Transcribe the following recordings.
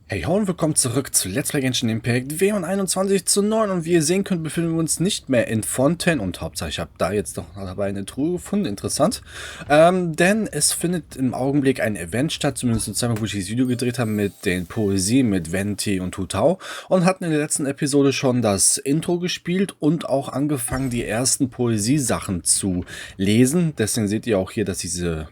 Hey ho und willkommen zurück zu Let's Play Genshin Impact W21:9 und wie ihr sehen könnt, befinden wir uns nicht mehr in Fontaine und Hauptsache ich habe da jetzt noch dabei eine Truhe gefunden, interessant, denn es findet im Augenblick ein Event statt, zumindest zweimal, wo ich dieses Video gedreht habe mit den Poesie, mit Venti und Tutau und hatten in der letzten Episode schon das Intro gespielt und auch angefangen die ersten Poesiesachen zu lesen, deswegen seht ihr auch hier, dass diese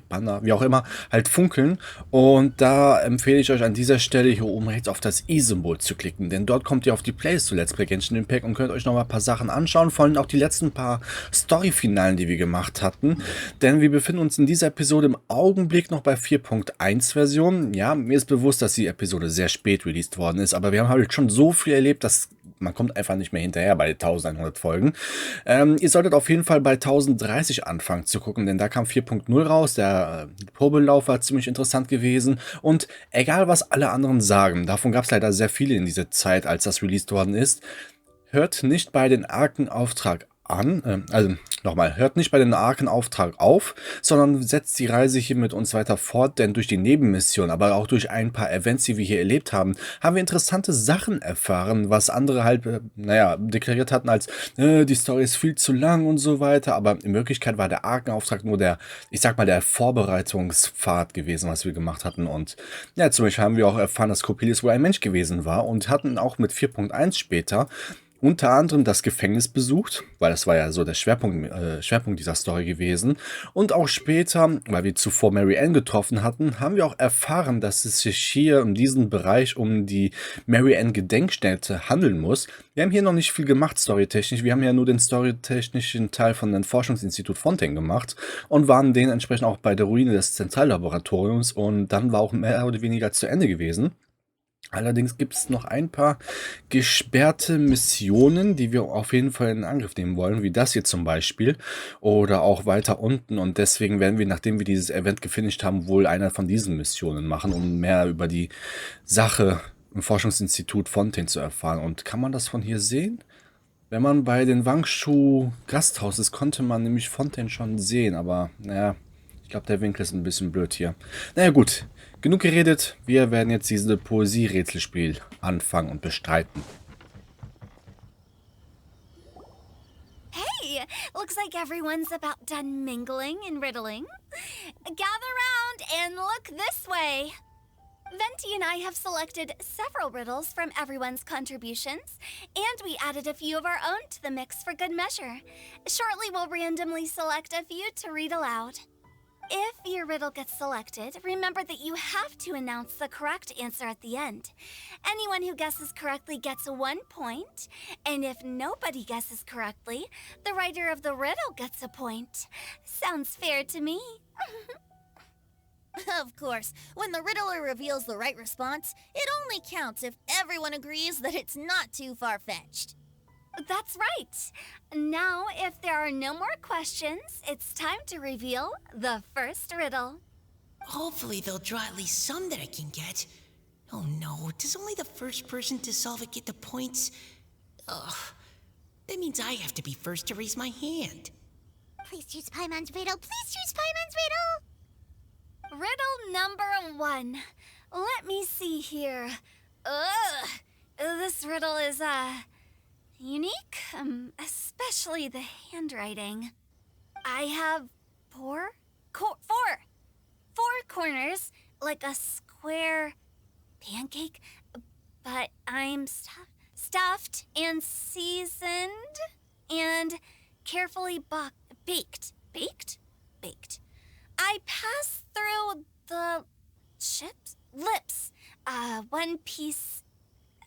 Banner, wie auch immer, halt funkeln. Und da empfehle ich euch an dieser Stelle hier oben rechts auf das i-Symbol zu klicken, denn dort kommt ihr auf die Playlist zu Let's Play Genshin Impact und könnt euch noch mal ein paar Sachen anschauen, vor allem auch die letzten paar Story-Finalen, die wir gemacht hatten. Denn wir befinden uns in dieser Episode im Augenblick noch bei 4.1 Version. Ja, mir ist bewusst, dass die Episode sehr spät released worden ist, aber wir haben halt schon so viel erlebt, dass man kommt einfach nicht mehr hinterher bei 1100 Folgen. Ihr solltet auf jeden Fall bei 1030 anfangen zu gucken, denn da kam 4.0 raus. Der Probelauf war ziemlich interessant gewesen. Und egal, was alle anderen sagen, davon gab es leider sehr viele in dieser Zeit, als das released worden ist, hört nicht bei den Arkenauftrag an, hört nicht bei den Arkenauftrag auf, sondern setzt die Reise hier mit uns weiter fort, denn durch die Nebenmission, aber auch durch ein paar Events, die wir hier erlebt haben, haben wir interessante Sachen erfahren, was andere halt, deklariert hatten als, die Story ist viel zu lang und so weiter, aber in Wirklichkeit war der Arkenauftrag nur der, ich sag mal, der Vorbereitungspfad gewesen, was wir gemacht hatten und, ja, zum Beispiel haben wir auch erfahren, dass Coppelius wohl ein Mensch gewesen war und hatten auch mit 4.1 später unter anderem das Gefängnis besucht, weil das war ja so der Schwerpunkt dieser Story gewesen. Und auch später, weil wir zuvor Mary Ann getroffen hatten, haben wir auch erfahren, dass es sich hier in diesem Bereich um die Mary Ann Gedenkstätte handeln muss. Wir haben hier noch nicht viel gemacht, storytechnisch. Wir haben ja nur den storytechnischen Teil von dem Forschungsinstitut Fontaine gemacht und waren dementsprechend auch bei der Ruine des Zentrallaboratoriums und dann war auch mehr oder weniger zu Ende gewesen. Allerdings gibt es noch ein paar gesperrte Missionen, die wir auf jeden Fall in Angriff nehmen wollen, wie das hier zum Beispiel oder auch weiter unten und deswegen werden wir, nachdem wir dieses Event gefinisht haben, wohl eine von diesen Missionen machen, um mehr über die Sache im Forschungsinstitut Fontaine zu erfahren. Und kann man das von hier sehen? Wenn man bei den Wangshu Gasthaus ist, konnte man nämlich Fontaine schon sehen, aber naja, ich glaube, der Winkel ist ein bisschen blöd hier. Naja gut, genug geredet. Wir werden jetzt diese Poesierätsel-Spiel anfangen und bestreiten. Hey, looks like everyone's about done mingling and riddling. Gather round and look this way. Venti and I have selected several riddles from everyone's contributions, and we added a few of our own to the mix for good measure. Shortly, we'll randomly select a few to read aloud. If your riddle gets selected, remember that you have to announce the correct answer at the end. Anyone who guesses correctly gets 1 point, and if nobody guesses correctly, the writer of the riddle gets a point. Sounds fair to me. Of course, when the riddler reveals the right response, it only counts if everyone agrees that it's not too far-fetched. That's right. Now, if there are no more questions, it's time to reveal the first riddle. Hopefully they'll draw at least some that I can get. Oh no, does only the first person to solve it get the points? Ugh, that means I have to be first to raise my hand. Please choose Paimon's riddle. Please choose Paimon's riddle. Riddle number 1. Let me see here. Ugh, this riddle is, unique, especially the handwriting. I have four corners, like a square pancake, but I'm stuffed and seasoned and carefully baked. Baked. I pass through the lips, one piece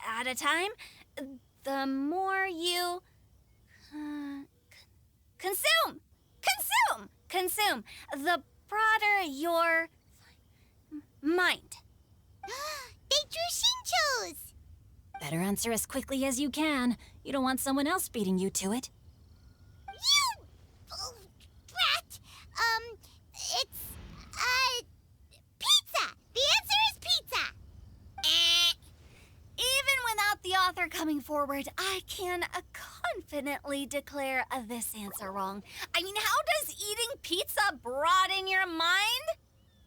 at a time. The more you consume, the broader your mind. They drew Shinchos! Better answer as quickly as you can. You don't want someone else beating you to it. You! Oh, brat! It's, pizza! The answer is pizza! Even without the author coming forward, I can confidently declare this answer wrong. I mean, how does eating pizza broaden your mind?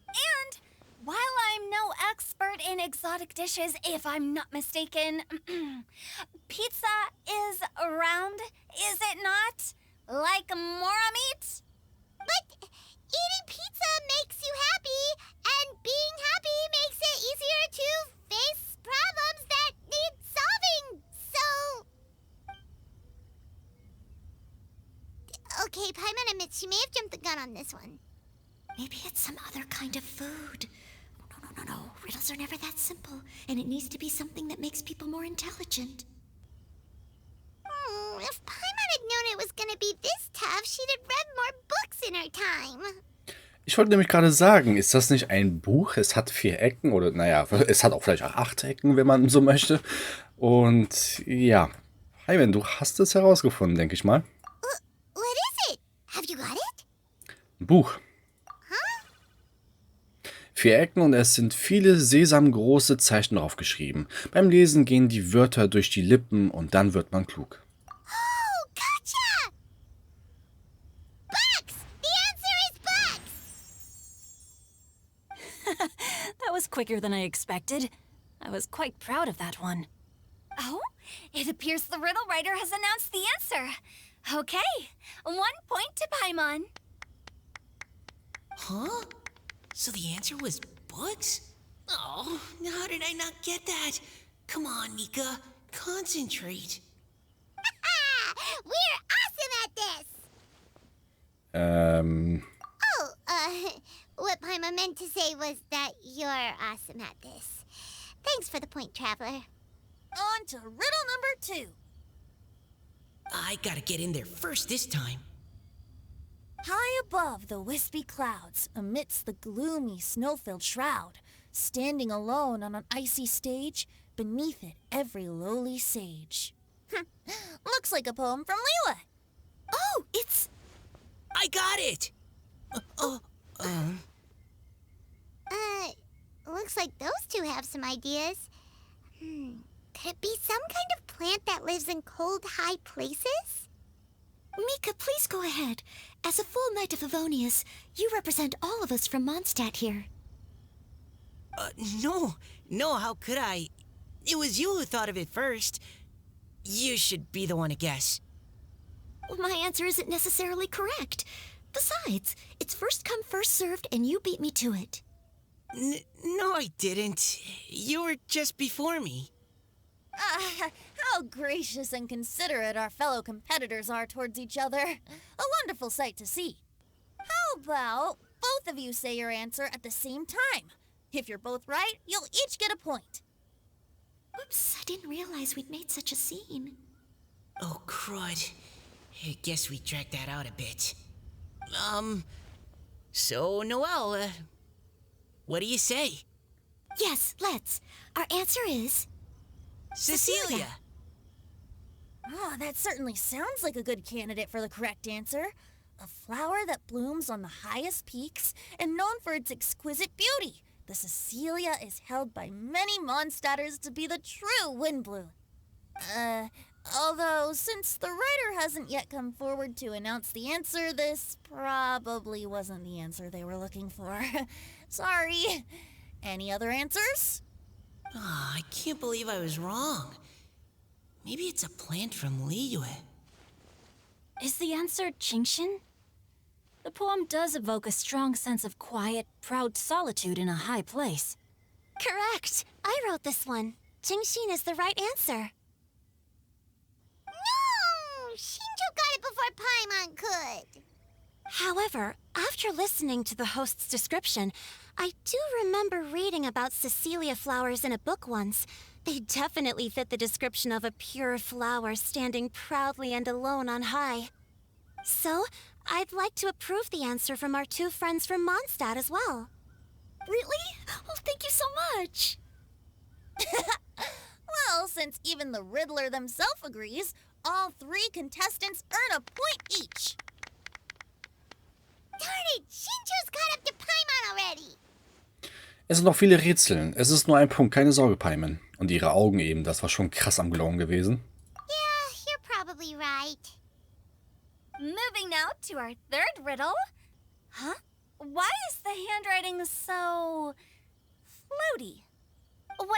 And while I'm no expert in exotic dishes, if I'm not mistaken. Pizza is round, is it not? Like mora meat? But eating pizza makes you happy, and being happy makes it easier to face problems that need solving, so... Okay, Paimon admits she may have jumped the gun on this one. Maybe it's some other kind of food. No. Riddles are never that simple, and it needs to be something that makes people more intelligent. If Paimon had known it was gonna be this tough, she'd have read more books in her time. Ich wollte nämlich gerade sagen, ist das nicht ein Buch? Es hat 4 Ecken oder, naja, es hat auch vielleicht auch 8 Ecken, wenn man so möchte. Und ja, Paimon, du hast es herausgefunden, denke ich mal. What is it? Have you got it? Ein Buch. 4 Ecken und es sind viele sesamgroße Zeichen drauf geschrieben. Beim Lesen gehen die Wörter durch die Lippen und dann wird man klug. Oh, gotcha! Bucks! The answer is bucks! That was quicker than I expected. I was quite proud of that one. Oh, it appears the riddle writer has announced the answer. Okay, 1 point to Paimon. Huh? So the answer was books? Oh, how did I not get that? Come on, Mika. Concentrate. We're awesome at this! What Paimon meant to say was that you're awesome at this. Thanks for the point, Traveler. On to riddle number 2. I gotta get in there first this time. High above the wispy clouds, amidst the gloomy snow-filled shroud, standing alone on an icy stage, beneath it every lowly sage. Looks like a poem from Leela. Oh, it's... I got it! Looks like those two have some ideas. Could it be some kind of plant that lives in cold, high places? Mika, please go ahead. As a full knight of Favonius, you represent all of us from Mondstadt here. No, how could I? It was you who thought of it first. You should be the one to guess. Well, my answer isn't necessarily correct. Besides, it's first come, first served, and you beat me to it. No, I didn't. You were just before me. How gracious and considerate our fellow competitors are towards each other. A wonderful sight to see. How about both of you say your answer at the same time? If you're both right, you'll each get a point. Oops, I didn't realize we'd made such a scene. Oh, crud. I guess we dragged that out a bit. So, Noelle, what do you say? Yes, let's. Our answer is... Cecilia! Oh, that certainly sounds like a good candidate for the correct answer. A flower that blooms on the highest peaks and known for its exquisite beauty. The Cecilia is held by many Mondstadters to be the true Windblue. Although, since the writer hasn't yet come forward to announce the answer, this probably wasn't the answer they were looking for. Sorry. Any other answers? Oh, I can't believe I was wrong. Maybe it's a plant from Liyue. Is the answer Genshin? The poem does evoke a strong sense of quiet, proud solitude in a high place. Correct. I wrote this one. Genshin is the right answer. No! Shinjo got it before Paimon could. However, after listening to the host's description, I do remember reading about Cecilia flowers in a book once. They definitely fit the description of a pure flower standing proudly and alone on high. So, I'd like to approve the answer from our 2 friends from Mondstadt as well. Really? Oh, thank you so much. Well, since even the Riddler themselves agrees, all 3 contestants earn a point each. Darn it! Shinjo's caught up to Paimon already! Es sind noch viele Rätseln. Es ist nur ein Punkt, keine Sorge, Paimon. Und ihre Augen eben, das war schon krass am Glowen gewesen. Yeah, you're probably right. Moving now to our 3rd riddle. Huh? Why is the handwriting so floaty?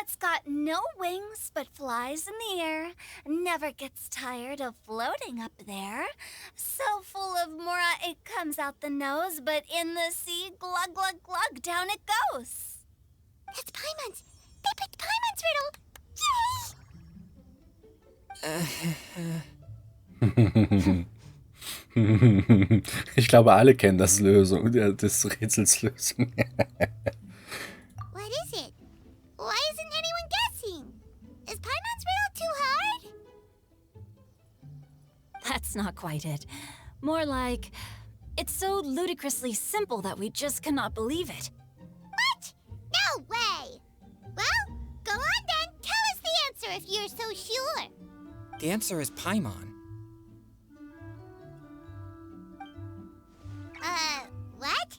that's got no wings but flies in the air, never gets tired of floating up there. So full of mora it comes out the nose, but in the sea, glug, glug, glug, down it goes. That's Paimon's. They picked Paimon's riddle. Yay! Ich glaube, alle kennen das Lösung, des Rätsels Lösung. What is it? Why isn't anyone guessing? Is Paimon's riddle too hard? That's not quite it. More like, it's so ludicrously simple that we just cannot believe it. What? No way! Well, go on then. Tell us the answer if you're so sure. The answer is Paimon. What?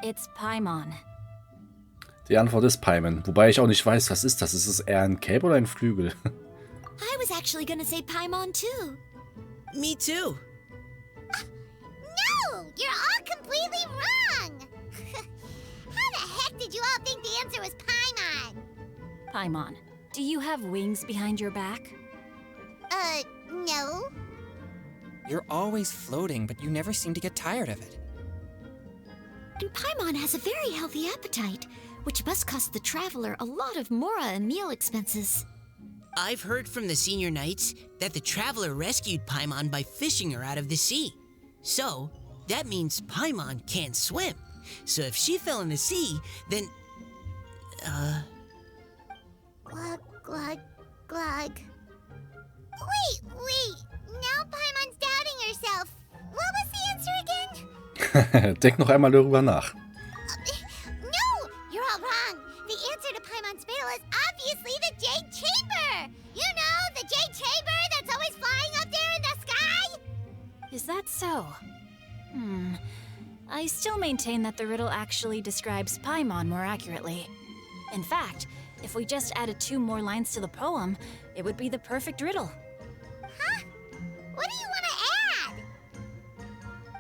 It's Paimon. Die Antwort ist Paimon, wobei ich auch nicht weiß, was ist das? Ist es eher ein Cape oder ein Flügel? I was actually gonna say Paimon too. Me too. No! You're all completely wrong! How the heck did you all think the answer was Paimon? Paimon, do you have wings behind your back? No. You're always floating, but you never seem to get tired of it. And Paimon has a very healthy appetite, which must cost the traveler a lot of mora and meal expenses. I've heard from the senior knights that the traveler rescued Paimon by fishing her out of the sea. So, that means Paimon can't swim. So if she fell in the sea, then... Glug, glug, glug. Wait. Now Paimon's doubting herself. What was the answer again? Denk noch einmal darüber nach. No! You're all wrong. The answer to Paimon's riddle is obviously the Jade Chamber! You know, the Jade Chamber that's always flying up there in the sky? Is that so? I still maintain that the riddle actually describes Paimon more accurately. In fact, if we just added 2 more lines to the poem, it would be the perfect riddle. Huh? What do you want to add?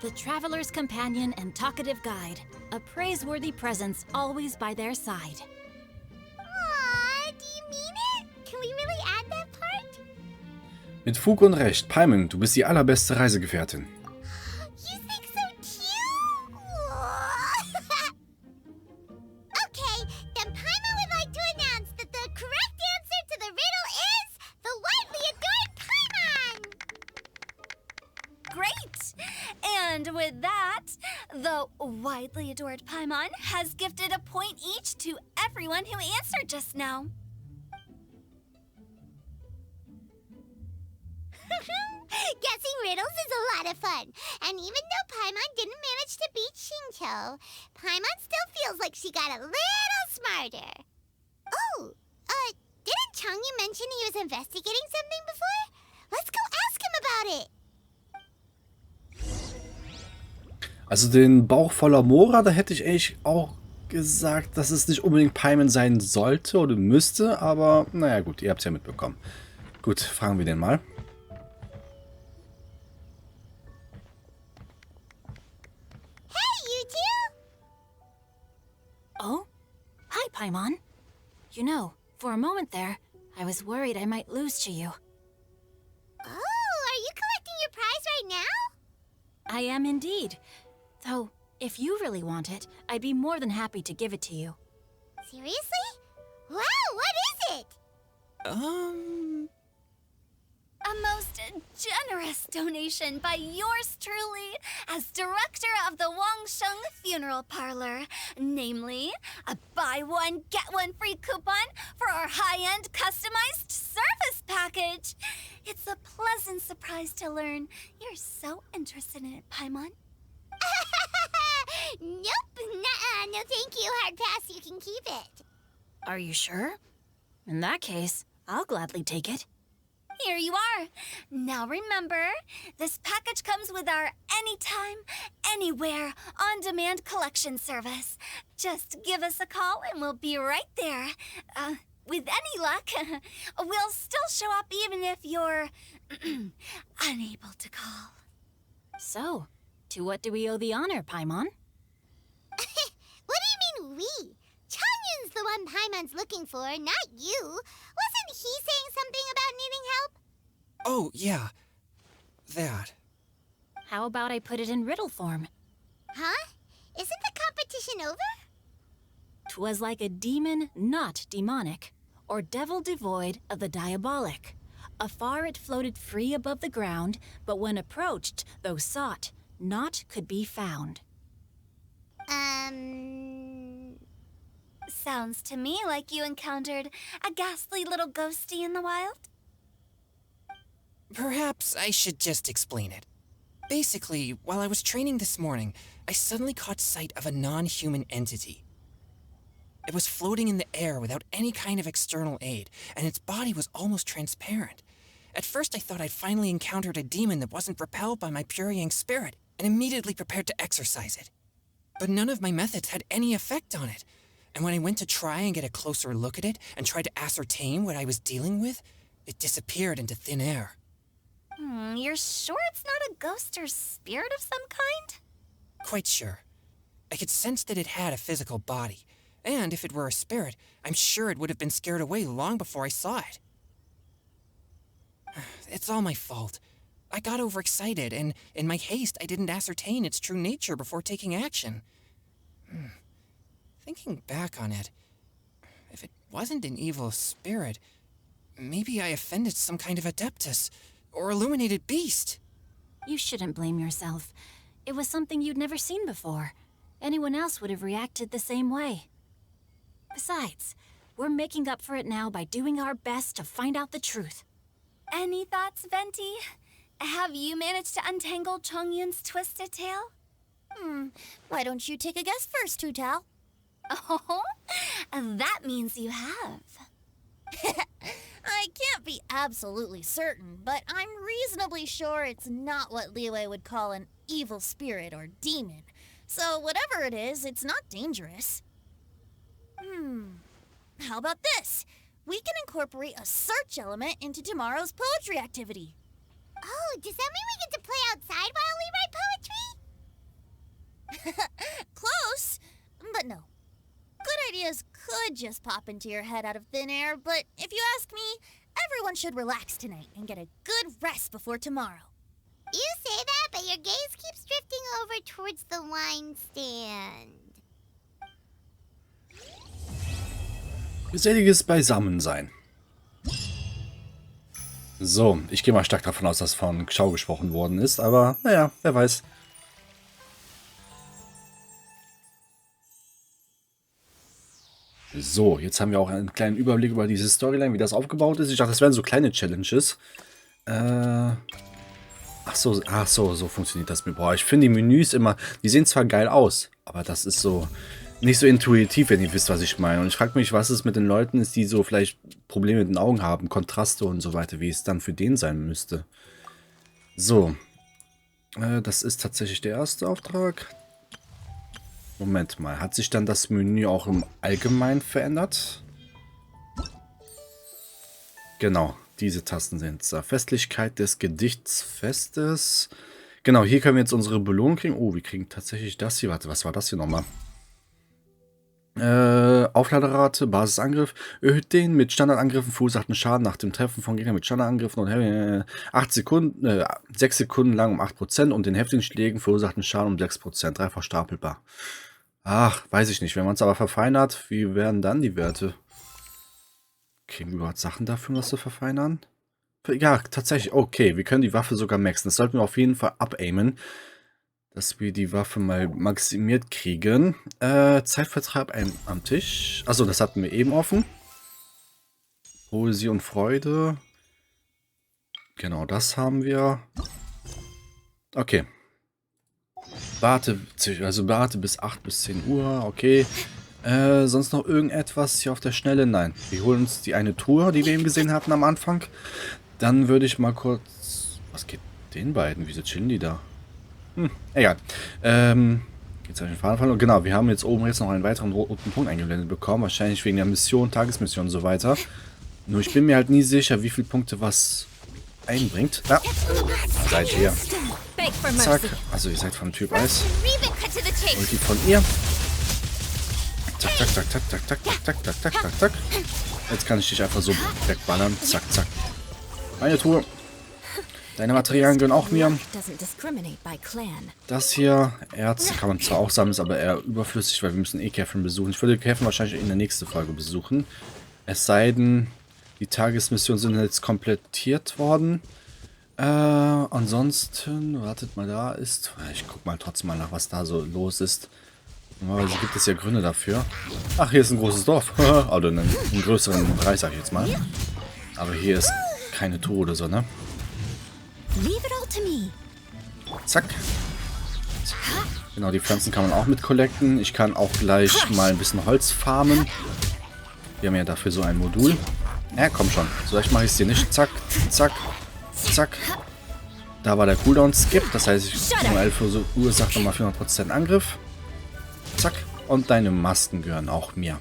The traveler's companion and talkative guide, a praiseworthy presence always by their side. Aw, do you mean it? Can we really add that part? Mit Fug und Recht, Paimon, du bist die allerbeste Reisegefährtin. You think so too? Okay, then Paimon would like to announce that the correct answer to the riddle is the widely adored Paimon! Great! And with that, the widely adored Paimon has gifted a point each to everyone who answered just now. Guessing riddles is a lot of fun. And even though Paimon didn't manage to beat Shinto, Paimon still feels like she got a little smarter. Oh, didn't Changyu mention he was investigating something before? Let's go ask him about it. Also den Bauch voller Mora, da hätte ich eigentlich auch gesagt, dass es nicht unbedingt Paimon sein sollte oder müsste, aber naja gut, ihr habt es ja mitbekommen. Gut, fragen wir den mal. Hey, you two! Oh? Hi, Paimon. You know, for a moment there, I was worried I might lose to you. Oh, are you collecting your prize right now? I am indeed. Though, if you really want it, I'd be more than happy to give it to you. Seriously? Wow, what is it? A most generous donation by yours truly as director of the Wangsheng Funeral Parlor. Namely, a buy one, get one free coupon for our high-end customized service package. It's a pleasant surprise to learn you're so interested in it, Paimon. Nope, nuh-uh, no thank you, hard pass, you can keep it. Are you sure? In that case, I'll gladly take it. Here you are. Now remember, this package comes with our anytime, anywhere, on-demand collection service. Just give us a call and we'll be right there. With any luck, we'll still show up even if you're unable to call. So, to what do we owe the honor, Paimon? What do you mean we? Chongyun's the one Paimon's looking for, not you. Wasn't he saying something about needing help? Oh, yeah. That. How about I put it in riddle form? Huh? Isn't the competition over? 'Twas like a demon not demonic, or devil devoid of the diabolic. Afar it floated free above the ground, but when approached, though sought, naught could be found. Sounds to me like you encountered a ghastly little ghosty in the wild. Perhaps I should just explain it. Basically, while I was training this morning, I suddenly caught sight of a non-human entity. It was floating in the air without any kind of external aid, and its body was almost transparent. At first I thought I'd finally encountered a demon that wasn't repelled by my pure yang spirit, and immediately prepared to exorcise it. But none of my methods had any effect on it, and when I went to try and get a closer look at it and tried to ascertain what I was dealing with, it disappeared into thin air. You're sure it's not a ghost or spirit of some kind? Quite sure. I could sense that it had a physical body, and if it were a spirit, I'm sure it would have been scared away long before I saw it. It's all my fault. I got overexcited, and in my haste, I didn't ascertain its true nature before taking action. Thinking back on it, if it wasn't an evil spirit, maybe I offended some kind of adeptus, or illuminated beast. You shouldn't blame yourself. It was something you'd never seen before. Anyone else would have reacted the same way. Besides, we're making up for it now by doing our best to find out the truth. Any thoughts, Venti? Have you managed to untangle Chongyun's twisted tail? Why don't you take a guess first, Tutao? Oh, that means you have. I can't be absolutely certain, but I'm reasonably sure it's not what Liyue would call an evil spirit or demon. So whatever it is, it's not dangerous. How about this? We can incorporate a search element into tomorrow's poetry activity. Oh, does that mean we get to play outside while we write poetry? Close, but no. Good ideas could just pop into your head out of thin air, but if you ask me, everyone should relax tonight and get a good rest before tomorrow. You say that, but your gaze keeps drifting over towards the wine stand. Geselliges Beisammensein. So, ich gehe mal stark davon aus, dass von Xiao gesprochen worden ist, aber naja, wer weiß. So, jetzt haben wir auch einen kleinen Überblick über diese Storyline, wie das aufgebaut ist. Ich dachte, das wären so kleine Challenges. Ach so, so funktioniert das mit. Boah, ich finde die Menüs immer, die sehen zwar geil aus, aber das ist so nicht so intuitiv, wenn ihr wisst, was ich meine. Und ich frage mich, was es mit den Leuten ist, die so vielleicht Probleme mit den Augen haben, Kontraste und so weiter, wie es dann für den sein müsste. So, das ist tatsächlich der erste Auftrag. Moment mal, hat sich dann das Menü auch im Allgemeinen verändert? Genau, diese Tasten sind es. Festlichkeit des Gedichtsfestes. Genau, hier können wir jetzt unsere Belohnung kriegen. Oh, wir kriegen tatsächlich das hier. Warte, was war das hier nochmal? Aufladerate, Basisangriff, erhöht den mit Standardangriffen verursachten Schaden nach dem Treffen von Gegnern mit Standardangriffen und 6 Sekunden lang um 8% und den heftigen Schlägen verursachten Schaden um 6%, dreifach stapelbar. Ach, weiß ich nicht. Wenn man es aber verfeinert, wie werden dann die Werte? Kriegen wir überhaupt Sachen dafür, um das zu verfeinern? Ja, tatsächlich, okay, wir können die Waffe sogar maxen. Das sollten wir auf jeden Fall abaimen, dass wir die Waffe mal maximiert kriegen. Zeitvertreib am Tisch. Achso, das hatten wir eben offen. Poesie und Freude. Genau, das haben wir. Okay. Warte bis 8 bis 10 Uhr. Okay. Sonst noch irgendetwas hier auf der Schnelle? Nein. Wir holen uns die eine Truhe, die wir eben gesehen hatten am Anfang. Dann würde ich mal kurz... Was geht den beiden? Wieso chillen die da? Egal. Geht's auf den Faden. Genau, wir haben jetzt oben noch einen weiteren roten Punkt eingeblendet bekommen. Wahrscheinlich wegen der Mission, Tagesmission und so weiter. Nur ich bin mir halt nie sicher, wie viele Punkte was einbringt. Ja, seid ihr. Zack. Also ihr seid vom Typ Eis. Ulti von ihr. Zack, zack, zack, zack, zack, zack, zack, zack, zack, zack, zack, zack. Jetzt kann ich dich einfach so wegballern. Zack, zack. Meine Truhe. Deine Materialien gehören auch mir. Das hier, Erz, kann man zwar auch sammeln, ist aber eher überflüssig, weil wir müssen eh Catherine besuchen. Ich würde Catherine wahrscheinlich in der nächsten Folge besuchen. Es sei denn, die Tagesmissionen sind jetzt komplettiert worden. Ansonsten, wartet mal, da ist... Ich guck mal trotzdem mal nach, was da so los ist. Normalerweise gibt es ja Gründe dafür. Ach, hier ist ein großes Dorf. Oder einen größeren Bereich, sag ich jetzt mal. Aber hier ist keine Tour oder so, ne? Zack. Genau, die Pflanzen kann man auch mit collecten. Ich kann auch gleich mal ein bisschen Holz farmen. Wir haben ja dafür so ein Modul. Ja, komm schon. So leicht mache ich es dir nicht. Zack, zack, zack. Da war der Cooldown-Skip. Das heißt, ich um 11 Uhr sagt nochmal 400% Angriff. Zack. Und deine Masken gehören auch mir.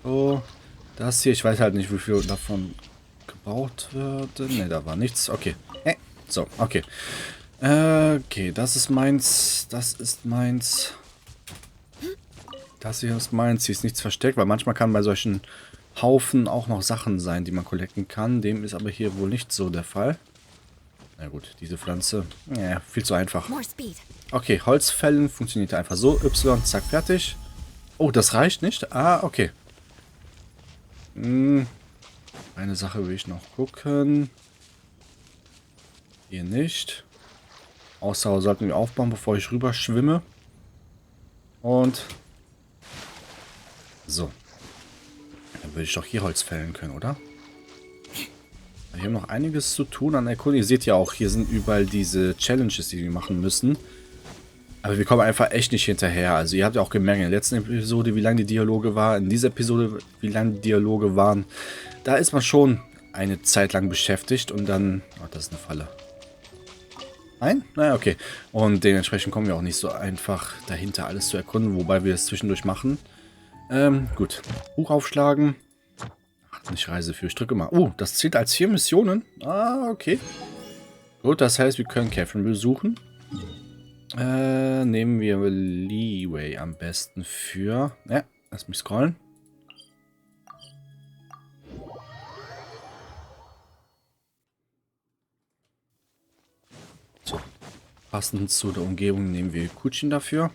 So. Das hier, ich weiß halt nicht, wie viel davon gebraucht wird. Ne, da war nichts. Okay. So, okay. Okay, das ist meins. Das ist meins. Das hier ist meins. Hier ist nichts versteckt, weil manchmal kann bei solchen Haufen auch noch Sachen sein, die man collecten kann. Dem ist aber hier wohl nicht so der Fall. Na gut, diese Pflanze. Ja, viel zu einfach. Okay, Holzfällen funktioniert einfach so. Y, zack, fertig. Oh, das reicht nicht? Ah, okay. Eine Sache will ich noch gucken. Hier nicht. Ausdauer sollten wir aufbauen, bevor ich rüber schwimme. Und so. Dann würde ich doch hier Holz fällen können, oder? Wir haben noch einiges zu tun an Erkundung. Ihr seht ja auch, hier sind überall diese Challenges, die wir machen müssen. Aber wir kommen einfach echt nicht hinterher. Also ihr habt ja auch gemerkt in der letzten Episode, wie lang die Dialoge waren. In dieser Episode, wie lang die Dialoge waren. Da ist man schon eine Zeit lang beschäftigt und dann... Oh, das ist eine Falle. Nein? Naja, okay. Und dementsprechend kommen wir auch nicht so einfach dahinter, alles zu erkunden, wobei wir es zwischendurch machen. Gut. Buch aufschlagen. Ach, nicht Reise für. Ich drücke mal. Oh, das zählt als 4 Missionen. Ah, okay. Gut, das heißt, wir können Catherine besuchen. Nehmen wir Leeway am besten für... Ja, lass mich scrollen. So. Passend zu der Umgebung nehmen wir Kutschen dafür.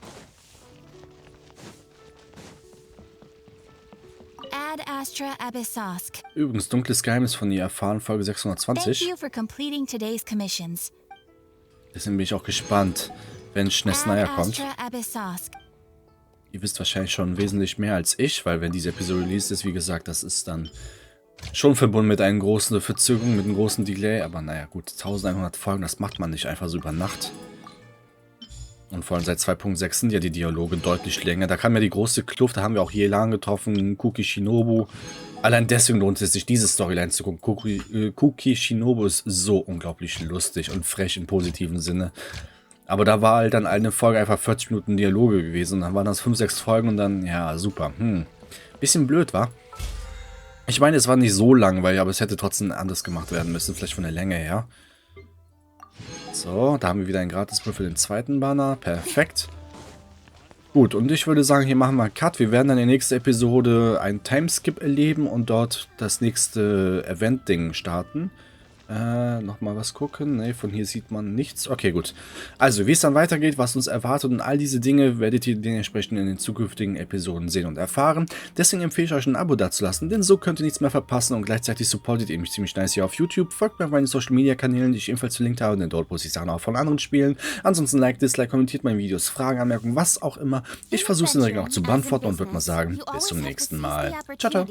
Übrigens, dunkles Geheimnis von ihr erfahren, Folge 620. Deswegen bin ich auch gespannt, wenn Schnessnaya kommt. Ihr wisst wahrscheinlich schon wesentlich mehr als ich, weil wenn diese Episode liest ist, wie gesagt, das ist dann schon verbunden mit einer großen Verzögerung, mit einem großen Delay. Aber naja, gut, 1100 Folgen, das macht man nicht einfach so über Nacht. Und vor allem seit 2.6 sind ja die Dialoge deutlich länger. Da kam ja die große Kluft, da haben wir auch Yelan getroffen, Kuki Shinobu. Allein deswegen lohnt es sich, diese Storyline zu gucken. Kuki Shinobu ist so unglaublich lustig und frech im positiven Sinne. Aber da war halt dann eine Folge einfach 40 Minuten Dialoge gewesen. Und dann waren das 5, 6 Folgen und dann, ja, super. Bisschen blöd, wa? Ich meine, es war nicht so langweilig, aber es hätte trotzdem anders gemacht werden müssen. Vielleicht von der Länge her. So, da haben wir wieder einen Gratis-Brief für den zweiten Banner. Perfekt. Gut, und ich würde sagen, hier machen wir einen Cut. Wir werden dann in der nächsten Episode einen Timeskip erleben und dort das nächste Event-Ding starten. Nochmal was gucken. Ne, von hier sieht man nichts. Okay, gut. Also, wie es dann weitergeht, was uns erwartet und all diese Dinge werdet ihr dementsprechend in den zukünftigen Episoden sehen und erfahren. Deswegen empfehle ich euch ein Abo dazulassen, denn so könnt ihr nichts mehr verpassen und gleichzeitig supportet ihr mich ziemlich nice hier auf YouTube. Folgt mir auf meinen Social Media Kanälen, die ich ebenfalls verlinkt habe, denn dort poste ich Sachen auch von anderen Spielen. Ansonsten Like, Dislike, kommentiert meine Videos, Fragen, Anmerkungen, was auch immer. Ich versuche es in der Regel auch zu beantworten und würde mal sagen, bis zum nächsten Mal. Ciao, ciao.